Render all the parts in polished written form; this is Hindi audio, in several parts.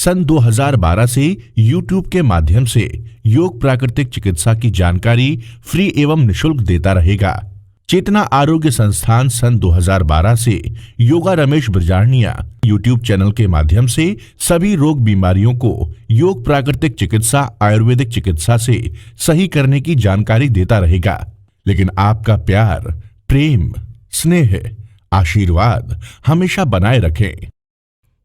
सन 2012 से YouTube के माध्यम से योग प्राकृतिक चिकित्सा की जानकारी फ्री एवं निशुल्क देता रहेगा। चेतना आरोग्य संस्थान सन 2012 से योगा रमेश ब्रजारनिया YouTube चैनल के माध्यम से सभी रोग बीमारियों को योग प्राकृतिक चिकित्सा आयुर्वेदिक चिकित्सा से सही करने की जानकारी देता रहेगा। लेकिन आपका प्यार, प्रेम, स्नेह, आशीर्वाद हमेशा बनाए रखें।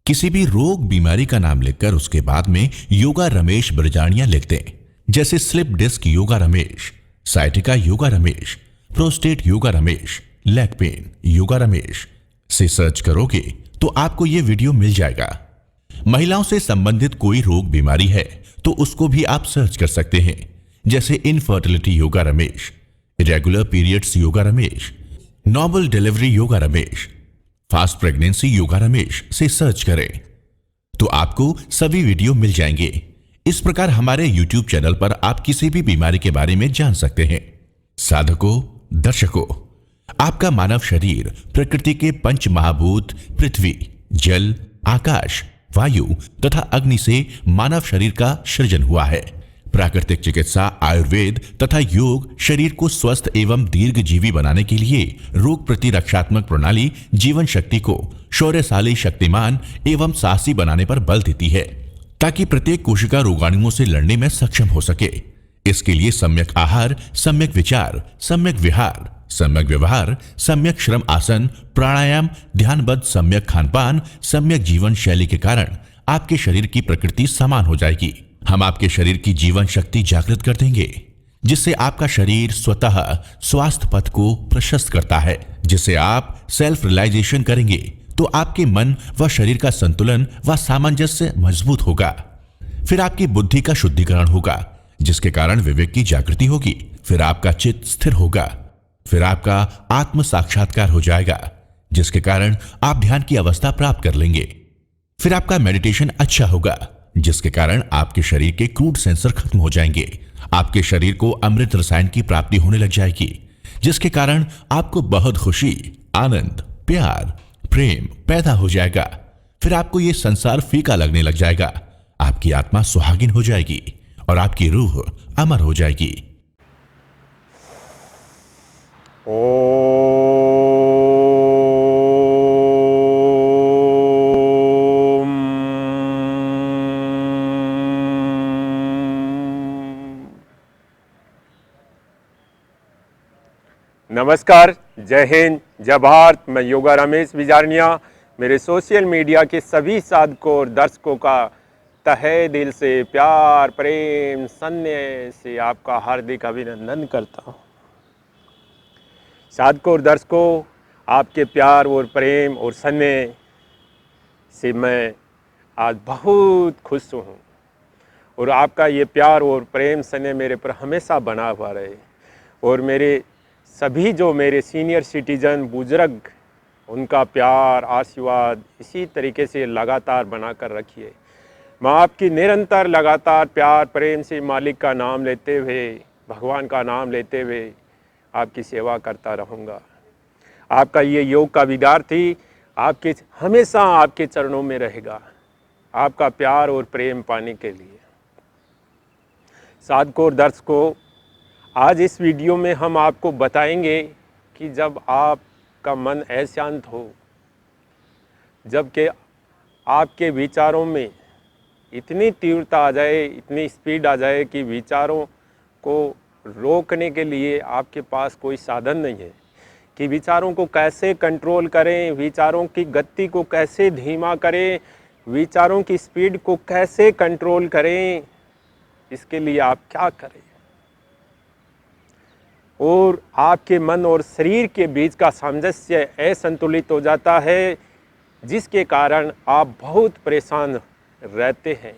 किसी भी रोग बीमारी का नाम लिखकर उसके बाद में योगा रमेश ब्रजारनिया लिख दें, जैसे slip disc yoga Ramesh, sciatica yoga Ramesh, prostate yoga Ramesh, leg pain yoga Ramesh से सर्च करोगे तो आपको यह वीडियो मिल जाएगा। महिलाओं से संबंधित कोई रोग बीमारी है तो उसको भी आप सर्च कर सकते हैं, जैसे infertility yoga Ramesh, irregular periods yoga Ramesh, normal delivery yoga Ramesh, fast pregnancy yoga Ramesh से सर्च करें तो आपको सभी वीडियो मिल जाएंगे। इस प्रकार हमारे YouTube चैनल पर आप किसी भी बीमारी के बारे में जान सकते हैं। साधकों, दर्शकों, आपका मानव शरीर प्रकृति के पंच महाभूत पृथ्वी, जल, आकाश, वायु तथा अग्नि से मानव शरीर का सृजन हुआ है। प्राकृतिक चिकित्सा, आयुर्वेद तथा योग शरीर को स्वस्थ एवं दीर्घजीवी बनाने के लिए रोग प्रतिरक्षात्मक प्रणाली, जीवन शक्ति को शौर्यशाली, शक्तिमान एवं साहसी बनाने पर बल देती है, ताकि प्रत्येक कोशिका रोगाणुओं से लड़ने में सक्षम हो सके। इसके लिए सम्यक आहार, सम्यक विचार, सम्यक विहार, सम्यक व्यवहार, सम्यक श्रम आसन, प्राणायाम, ध्यानबद्ध सम्यक खानपान, सम्यक जीवन शैली के कारण आपके शरीर की प्रकृति समान हो जाएगी। हम आपके शरीर की जीवन शक्ति जागृत कर देंगे, जिससे आपका शरीर स्वतः स्वास्थ्य पथ को प्रशस्त करता है। जिससे आप सेल्फ रियलाइजेशन करेंगे तो आपके मन व शरीर का संतुलन व सामंजस्य मजबूत होगा। फिर आपकी बुद्धि का शुद्धिकरण होगा, जिसके कारण विवेक की जागृति होगी। फिर आपका चित्त स्थिर होगा। फिर आपका आत्म साक्षात्कार हो जाएगा, जिसके कारण आप ध्यान की अवस्था प्राप्त कर लेंगे। फिर आपका मेडिटेशन अच्छा होगा, जिसके कारण आपके शरीर के क्रूड सेंसर खत्म हो जाएंगे। आपके शरीर को अमृत रसायन की प्राप्ति होने लग जाएगी, जिसके कारण आपको बहुत खुशी, आनंद, प्यार, प्रेम पैदा हो जाएगा। फिर आपको यह संसार फीका लगने लग जाएगा। आपकी आत्मा सुहागिन हो जाएगी और आपकी रूह अमर हो जाएगी। नमस्कार, जय हिंद, जय भारत। मैं योगा रमेश ब्रजारनिया मेरे सोशल मीडिया के सभी साधकों और दर्शकों का तहे दिल से प्यार, प्रेम, स्नेह से आपका हार्दिक अभिनंदन करता हूँ। साधकों और दर्शकों, आपके प्यार और प्रेम और स्नेह से मैं आज बहुत खुश हूँ और आपका ये प्यार और प्रेम स्नेह मेरे पर हमेशा बना हुआ रहे और मेरे सभी जो मेरे सीनियर सिटीजन, बुजुर्ग, उनका प्यार, आशीर्वाद इसी तरीके से लगातार बना कर रखिए। मैं आपकी निरंतर लगातार प्यार प्रेम से मालिक का नाम लेते हुए, भगवान का नाम लेते हुए आपकी सेवा करता रहूँगा। आपका ये योग का विद्यार्थी आपके हमेशा आपके चरणों में रहेगा, आपका प्यार और प्रेम पाने के लिए। साधकों और दर्शकों, आज इस वीडियो में हम आपको बताएंगे कि जब आपका मन अशांत हो, जबकि आपके विचारों में इतनी तीव्रता आ जाए, इतनी स्पीड आ जाए कि विचारों को रोकने के लिए आपके पास कोई साधन नहीं है कि विचारों को कैसे कंट्रोल करें, विचारों की गति को कैसे धीमा करें, विचारों की स्पीड को कैसे कंट्रोल करें, इसके लिए आप क्या करें। और आपके मन और शरीर के बीच का सामंजस्य असंतुलित हो जाता है, जिसके कारण आप बहुत परेशान रहते हैं।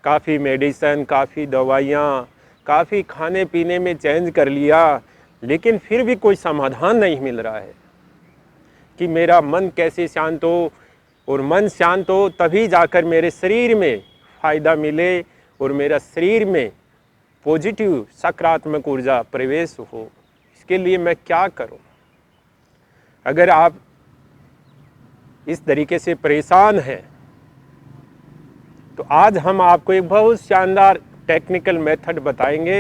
काफ़ी मेडिसिन, काफ़ी दवाइयाँ, काफ़ी खाने पीने में चेंज कर लिया, लेकिन फिर भी कोई समाधान नहीं मिल रहा है कि मेरा मन कैसे शांत हो, और मन शांत हो तभी जाकर मेरे शरीर में फ़ायदा मिले और मेरा शरीर में पॉजिटिव सकारात्मक ऊर्जा प्रवेश हो। इसके लिए मैं क्या करूं? अगर आप इस तरीके से परेशान हैं तो आज हम आपको एक बहुत शानदार टेक्निकल मेथड बताएंगे।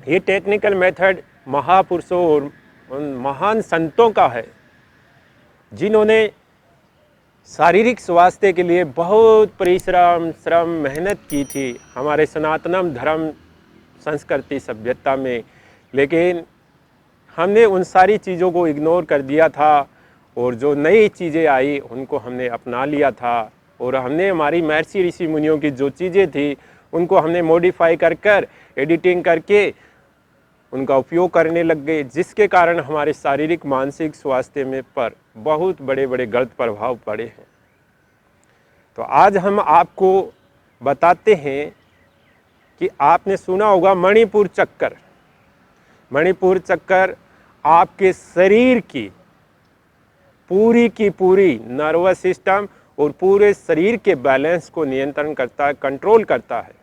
ये टेक्निकल मेथड महापुरुषों और उन महान संतों का है जिन्होंने शारीरिक स्वास्थ्य के लिए बहुत परिश्रम श्रम मेहनत की थी हमारे सनातन धर्म संस्कृति सभ्यता में। लेकिन हमने उन सारी चीज़ों को इग्नोर कर दिया था और जो नई चीज़ें आई उनको हमने अपना लिया था और हमने हमारी महर्षि ऋषि मुनियों की जो चीज़ें थी उनको हमने मॉडिफाई कर एडिटिंग करके उनका उपयोग करने लग गए, जिसके कारण हमारे शारीरिक मानसिक स्वास्थ्य में पर बहुत बड़े बड़े गलत प्रभाव पड़े हैं। तो आज हम आपको बताते हैं कि आपने सुना होगा मणिपुर चक्कर। मणिपुर चक्कर आपके शरीर की पूरी नर्वस सिस्टम और पूरे शरीर के बैलेंस को नियंत्रण करता है, कंट्रोल करता है।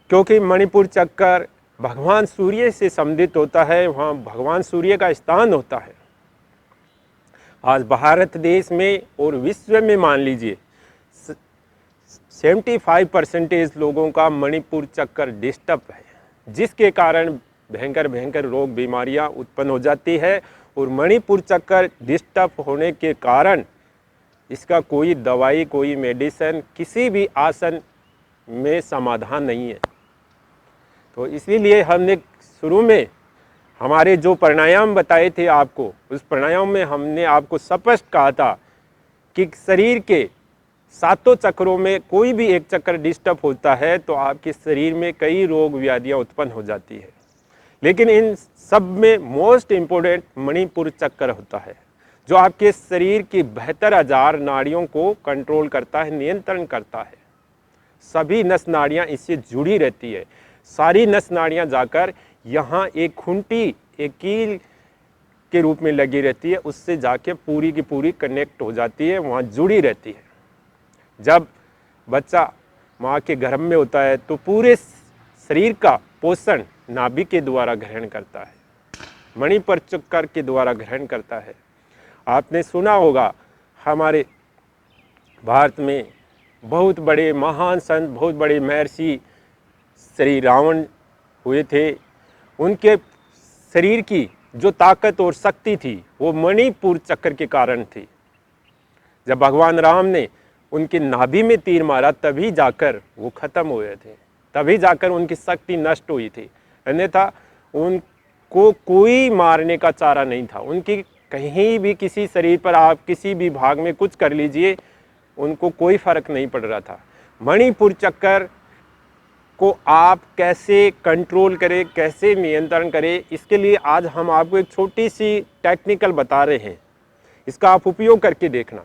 क्योंकि मणिपुर चक्कर भगवान सूर्य से संबंधित होता है, वहाँ भगवान सूर्य का स्थान होता है। आज भारत देश में और विश्व में मान लीजिए 75% लोगों का मणिपुर चक्कर डिस्टर्ब है, जिसके कारण भयंकर रोग बीमारियां उत्पन्न हो जाती है। और मणिपुर चक्कर डिस्टर्ब होने के कारण इसका कोई दवाई कोई मेडिसिन किसी भी आसन में समाधान नहीं है। तो इसीलिए हमने शुरू में हमारे जो प्राणायाम बताए थे आपको, उस प्राणायाम में हमने आपको स्पष्ट कहा था कि शरीर के 7 चक्रों में कोई भी एक चक्र डिस्टर्ब होता है तो आपके शरीर में कई रोग व्याधियां उत्पन्न हो जाती है। लेकिन इन सब में मोस्ट इम्पोर्टेंट मणिपुर चक्र होता है, जो आपके शरीर की 72,000 नाड़ियों को कंट्रोल करता है, नियंत्रण करता है। सभी नस नाड़ियाँ इससे जुड़ी रहती है। सारी नस नाड़ियाँ जाकर यहाँ एक खूंटी एक कील के रूप में लगी रहती है, उससे जाके पूरी की पूरी कनेक्ट हो जाती है, वहाँ जुड़ी रहती है। जब बच्चा माँ के गर्भ में होता है तो पूरे शरीर का पोषण नाभि के द्वारा ग्रहण करता है, मणिपुर चक्कर के द्वारा ग्रहण करता है। आपने सुना होगा हमारे भारत में बहुत बड़े महान संत, बहुत बड़े महर्षि श्री रावण हुए थे। उनके शरीर की जो ताकत और शक्ति थी वो मणिपुर चक्र के कारण थी। जब भगवान राम ने उनके नाभि में तीर मारा तभी जाकर वो खत्म हुए थे, तभी जाकर उनकी शक्ति नष्ट हुई थी। अन्यथा उनको कोई मारने का चारा नहीं था। उनकी कहीं भी किसी शरीर पर आप किसी भी भाग में कुछ कर लीजिए, उनको कोई फर्क नहीं पड़ रहा था। मणिपुर चक्कर को आप कैसे कंट्रोल करें, कैसे नियंत्रण करें, इसके लिए आज हम आपको एक छोटी सी टेक्निकल बता रहे हैं। इसका आप उपयोग करके देखना।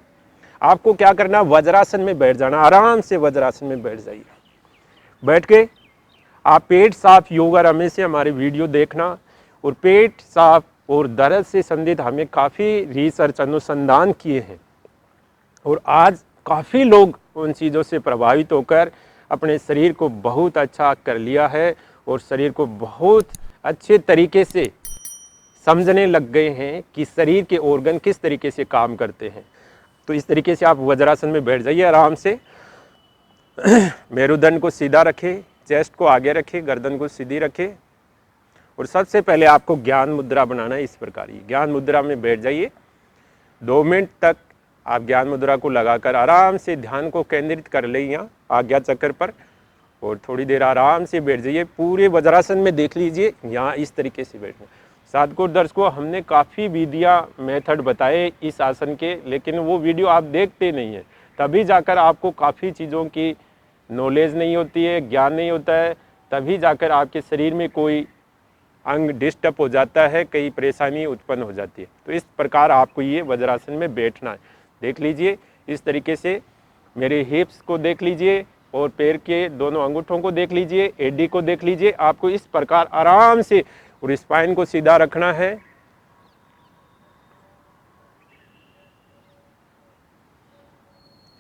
आपको क्या करना, वज्रासन में बैठ जाना, आराम से वज्रासन में बैठ जाइए। बैठ के आप पेट साफ योगा रमेश से हमारे वीडियो देखना। और पेट साफ और दर्द से संबंधित हमें काफ़ी रिसर्च अनुसंधान किए हैं और आज काफ़ी लोग उन चीज़ों से प्रभावित होकर अपने शरीर को बहुत अच्छा कर लिया है और शरीर को बहुत अच्छे तरीके से समझने लग गए हैं कि शरीर के ऑर्गन किस तरीके से काम करते हैं। तो इस तरीके से आप वज्रासन में बैठ जाइए आराम से। मेरुदंड को सीधा रखें, चेस्ट को आगे रखें, गर्दन को सीधी रखें। और सबसे पहले आपको ज्ञान मुद्रा बनाना है। इस प्रकार ही ज्ञान मुद्रा में बैठ जाइए। 2 मिनट तक आप ज्ञान मुद्रा को लगाकर आराम से ध्यान को केंद्रित कर लें यहाँ आज्ञा चक्र पर और थोड़ी देर आराम से बैठ जाइए। पूरे वज्रासन में देख लीजिए, यहाँ इस तरीके से बैठना। साधकों दर्शकों, हमने काफ़ी विधियाँ मेथड बताए इस आसन के, लेकिन वो वीडियो आप देखते नहीं हैं, तभी जाकर आपको काफ़ी चीज़ों की नॉलेज नहीं होती है, ज्ञान नहीं होता है, तभी जाकर आपके शरीर में कोई अंग डिस्टर्ब हो जाता है, कई परेशानी उत्पन्न हो जाती है। तो इस प्रकार आपको ये वज्रासन में बैठना है। देख लीजिए इस तरीके से, मेरे हिप्स को देख लीजिए और पैर के दोनों अंगूठों को देख लीजिए, एडी को देख लीजिए। आपको इस प्रकार आराम से और स्पाइन को सीधा रखना है।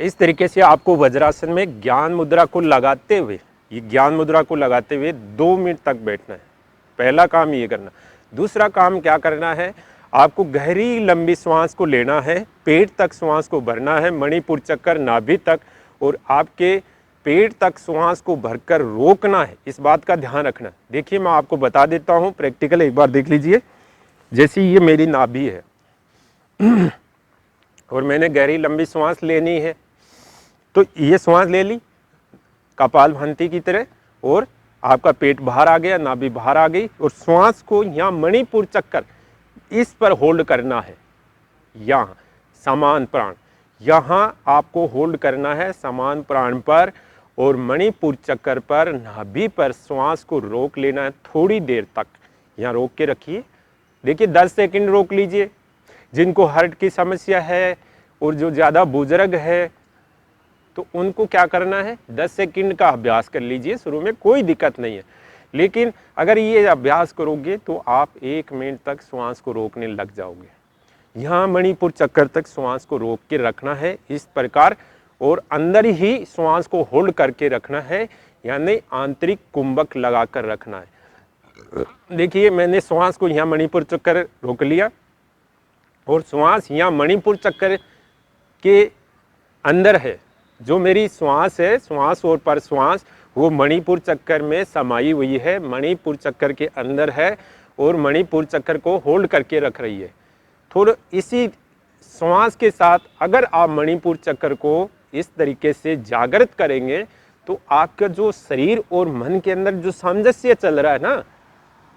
इस तरीके से आपको वज्रासन में ज्ञान मुद्रा को लगाते हुए 2 मिनट तक बैठना है। पहला काम ये करना। दूसरा काम क्या करना है, आपको गहरी लंबी श्वास को लेना है, पेट तक श्वास को भरना है, मणिपुर चक्कर नाभि तक, और आपके पेट तक श्वास को भरकर रोकना है। इस बात का ध्यान रखना। देखिए मैं आपको बता देता हूँ, प्रैक्टिकल एक बार देख लीजिए। जैसे ये मेरी नाभि है और मैंने गहरी लंबी श्वास लेनी है, तो ये श्वास ले ली कपालभाति की तरह, और आपका पेट बाहर आ गया, नाभि बाहर आ गई, और श्वास को यहाँ मणिपुर चक्कर इस पर होल्ड करना है। यहाँ समान प्राण, यहाँ आपको होल्ड करना है समान प्राण पर, और मणिपुर चक्कर पर, नाभि पर श्वास को रोक लेना है थोड़ी देर तक। यहाँ रोक के रखिए। देखिए 10 सेकंड रोक लीजिए। जिनको हार्ट की समस्या है और जो ज़्यादा बुजुर्ग है तो उनको क्या करना है, 10 सेकंड का अभ्यास कर लीजिए। शुरू में कोई दिक्कत नहीं है, लेकिन अगर ये अभ्यास करोगे तो आप 1 मिनट तक श्वास को रोकने लग जाओगे। यहाँ मणिपुर चक्कर तक श्वास को रोक के रखना है इस प्रकार, और अंदर ही श्वास को होल्ड करके रखना है, यानी आंतरिक कुंभक लगा कर रखना है। देखिए मैंने श्वास को यहाँ मणिपुर चक्कर रोक लिया, और श्वास यहाँ मणिपुर चक्कर के अंदर है। जो मेरी श्वास है, श्वास और पर श्वास, वो मणिपुर चक्कर में समाई हुई है, मणिपुर चक्कर के अंदर है, और मणिपुर चक्कर को होल्ड करके रख रही है। थोड़ा इसी श्वास के साथ अगर आप मणिपुर चक्कर को इस तरीके से जागृत करेंगे तो आपका जो शरीर और मन के अंदर जो सामंजस्य चल रहा है ना,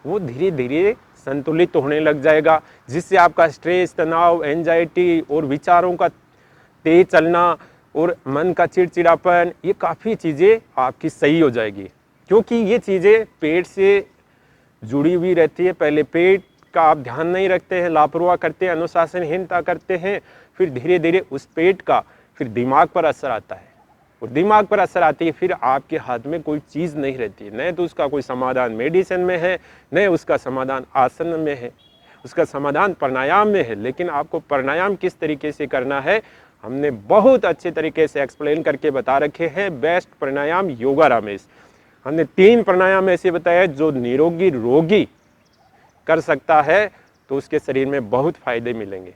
वो धीरे धीरे संतुलित होने लग जाएगा, जिससे आपका स्ट्रेस, तनाव, एंजाइटी और विचारों का तेज चलना और मन का चिड़चिड़ापन, ये काफ़ी चीज़ें आपकी सही हो जाएगी, क्योंकि ये चीज़ें पेट से जुड़ी हुई रहती है। पहले पेट का आप ध्यान नहीं रखते हैं, लापरवाह करते हैं, अनुशासनहीनता करते हैं, फिर धीरे धीरे उस पेट का फिर दिमाग पर असर आता है, और दिमाग पर असर आती है, फिर आपके हाथ में कोई चीज़ नहीं रहती है। न तो उसका कोई समाधान मेडिसिन में है, न उसका समाधान आसन में है, उसका समाधान प्राणायाम में है। लेकिन आपको प्राणायाम किस तरीके से करना है हमने बहुत अच्छे तरीके से एक्सप्लेन करके बता रखे हैं। बेस्ट प्राणायाम योगा रमेश। हमने 3 प्राणायाम ऐसे बताया जो निरोगी रोगी कर सकता है, तो उसके शरीर में बहुत फायदे मिलेंगे।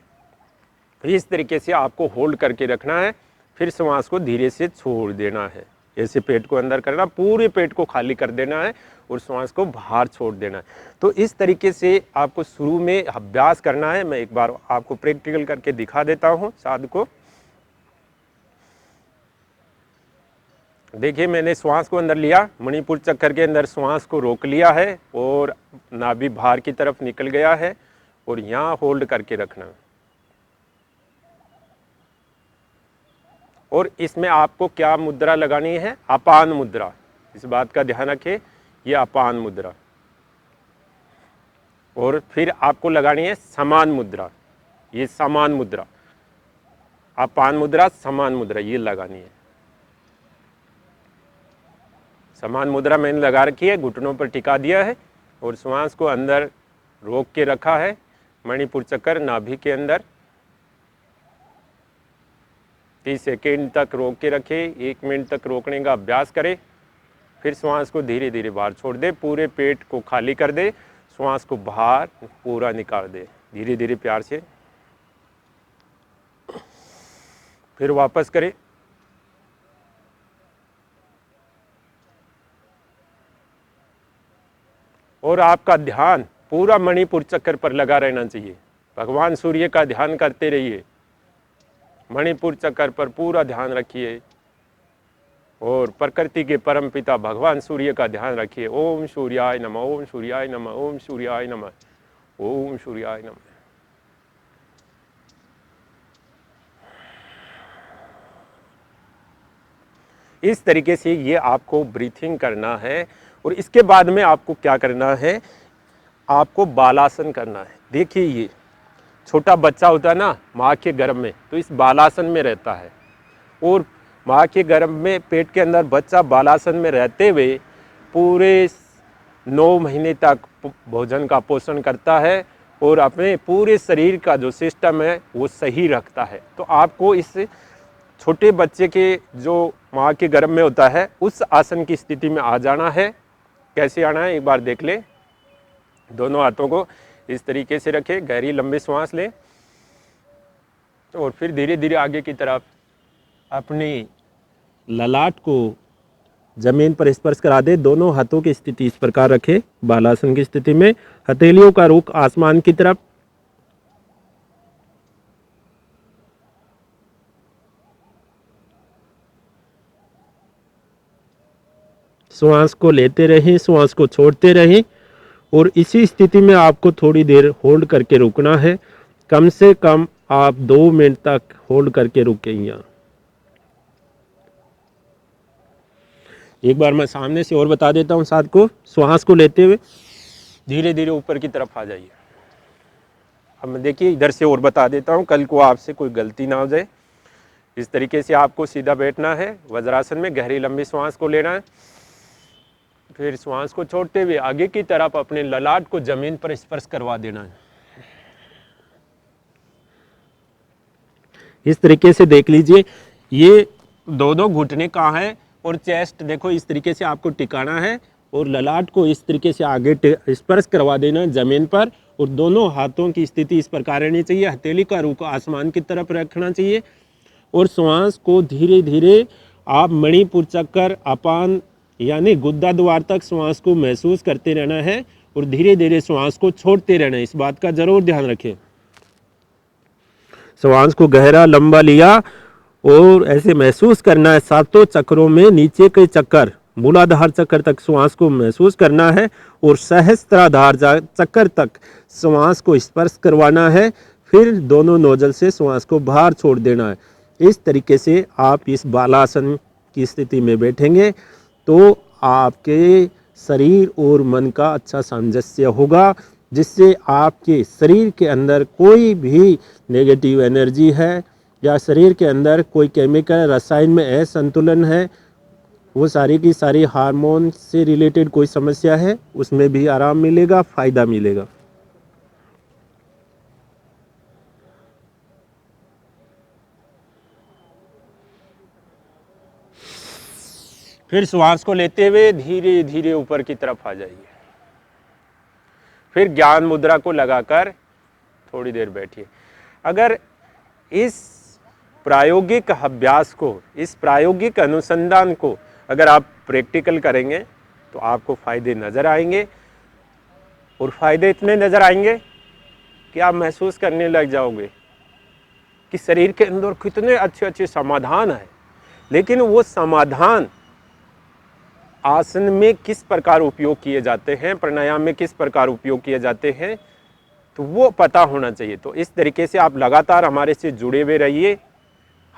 इस तरीके से आपको होल्ड करके रखना है, फिर श्वास को धीरे से छोड़ देना है। ऐसे पेट को अंदर करना, पूरे पेट को खाली कर देना है और श्वास को बाहर छोड़ देना है। तो इस तरीके से आपको शुरू में अभ्यास करना है। मैं एक बार आपको प्रैक्टिकल करके दिखा देता हूँ साधु को। देखिए मैंने श्वास को अंदर लिया, मणिपुर चक्कर के अंदर श्वास को रोक लिया है, और नाभि बाहर की तरफ निकल गया है, और यहाँ होल्ड करके रखना। और इसमें आपको क्या मुद्रा लगानी है, अपान मुद्रा। इस बात का ध्यान रखें, ये अपान मुद्रा। और फिर आपको लगानी है समान मुद्रा, ये समान मुद्रा, अपान मुद्रा, समान मुद्रा, ये लगानी है। समान मुद्रा मैंने लगा रखी है, घुटनों पर टिका दिया है, और श्वास को अंदर रोक के रखा है मणिपुर चक्कर नाभि के अंदर। 30 सेकेंड तक रोक के रखे, 1 मिनट तक रोकने का अभ्यास करें, फिर श्वास को धीरे धीरे बाहर छोड़ दे, पूरे पेट को खाली कर दे, श्वास को बाहर पूरा निकाल दे धीरे धीरे प्यार से। फिर वापस करें। और आपका ध्यान पूरा मणिपुर चक्कर पर लगा रहना चाहिए। भगवान सूर्य का ध्यान करते रहिए, मणिपुर चक्कर पर पूरा ध्यान रखिए, और प्रकृति के परम पिता भगवान सूर्य का ध्यान रखिए। ओम सूर्याय नमः, ओम सूर्याय नमः, ओम सूर्याय नमः, ओम सूर्याय नमः। इस तरीके से ये आपको ब्रीथिंग करना है। और इसके बाद में आपको क्या करना है, आपको बालासन करना है। देखिए ये छोटा बच्चा होता है ना माँ के गर्भ में, तो इस बालासन में रहता है, और माँ के गर्भ में पेट के अंदर बच्चा बालासन में रहते हुए पूरे 9 महीने तक भोजन का पोषण करता है, और अपने पूरे शरीर का जो सिस्टम है वो सही रखता है। तो आपको इस छोटे बच्चे के जो माँ के गर्भ में होता है उस आसन की स्थिति में आ जाना है। कैसे आना है एक बार देख ले। दोनों हाथों को इस तरीके से रखें, गहरी लंबी सांस लें और फिर धीरे धीरे आगे की तरफ अपनी ललाट को जमीन पर स्पर्श करा दे। दोनों हाथों की स्थिति इस प्रकार रखें, बालासन की स्थिति में, हथेलियों का रुख आसमान की तरफ। श्वास को लेते रहें, श्वास को छोड़ते रहें और इसी स्थिति में आपको थोड़ी देर होल्ड करके रुकना है। कम से कम आप 2 मिनट तक होल्ड करके रुकें यहाँ। एक बार मैं सामने से और बता देता हूँ साथ को। श्वास को लेते हुए धीरे धीरे ऊपर की तरफ आ जाइए। अब मैं देखिए इधर से और बता देता हूँ, कल को आपसे कोई गलती ना हो जाए। इस तरीके से आपको सीधा बैठना है, वज्रासन में गहरी लंबी श्वास को लेना है, फिर श्वास को छोड़ते हुए आगे की तरफ अपने ललाट को जमीन पर स्पर्श करवा देना है। इस तरीके से देख लीजिए, ये दो घुटने कहाँ है और चेस्ट देखो इस तरीके से आपको टिकाना है और ललाट को इस तरीके से आगे स्पर्श करवा देना है जमीन पर। और दोनों हाथों की स्थिति इस प्रकार रहनी चाहिए, हथेली का रुख आसमान की तरफ रखना चाहिए और श्वास को धीरे धीरे आप मणिपुर चक्कर, अपान यानी गुद्दा द्वार तक श्वास को महसूस करते रहना है और धीरे धीरे श्वास को छोड़ते रहना है। इस बात का जरूर ध्यान रखें। श्वास को गहरा लंबा लिया और ऐसे महसूस करना है, सातों चक्रों में नीचे के चक्कर, मूलाधार चक्र तक श्वास को महसूस करना है और सहस्त्राधार चक्र तक श्वास को स्पर्श करवाना है। फिर दोनों नोजल से श्वास को बाहर छोड़ देना है। इस तरीके से आप इस बालासन की स्थिति में बैठेंगे तो आपके शरीर और मन का अच्छा सामंजस्य होगा, जिससे आपके शरीर के अंदर कोई भी नेगेटिव एनर्जी है या शरीर के अंदर कोई केमिकल रसायन में असंतुलन है, वो सारी की सारी हार्मोन से रिलेटेड कोई समस्या है, उसमें भी आराम मिलेगा, फायदा मिलेगा। फिर श्वास को लेते हुए धीरे धीरे ऊपर की तरफ आ जाइए। फिर ज्ञान मुद्रा को लगाकर थोड़ी देर बैठिए। अगर इस प्रायोगिक अभ्यास को, इस प्रायोगिक अनुसंधान को अगर आप प्रैक्टिकल करेंगे तो आपको फ़ायदे नज़र आएंगे और फ़ायदे इतने नज़र आएंगे कि आप महसूस करने लग जाओगे कि शरीर के अंदर कितने अच्छे अच्छे समाधान हैं। लेकिन वो समाधान आसन में किस प्रकार उपयोग किए जाते हैं, प्राणायाम में किस प्रकार उपयोग किए जाते हैं, तो वो पता होना चाहिए। तो इस तरीके से आप लगातार हमारे से जुड़े हुए रहिए।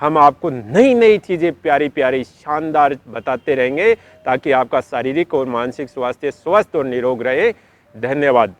हम आपको नई नई चीज़ें प्यारी प्यारी शानदार बताते रहेंगे ताकि आपका शारीरिक और मानसिक स्वास्थ्य स्वस्थ और निरोग रहे। धन्यवाद।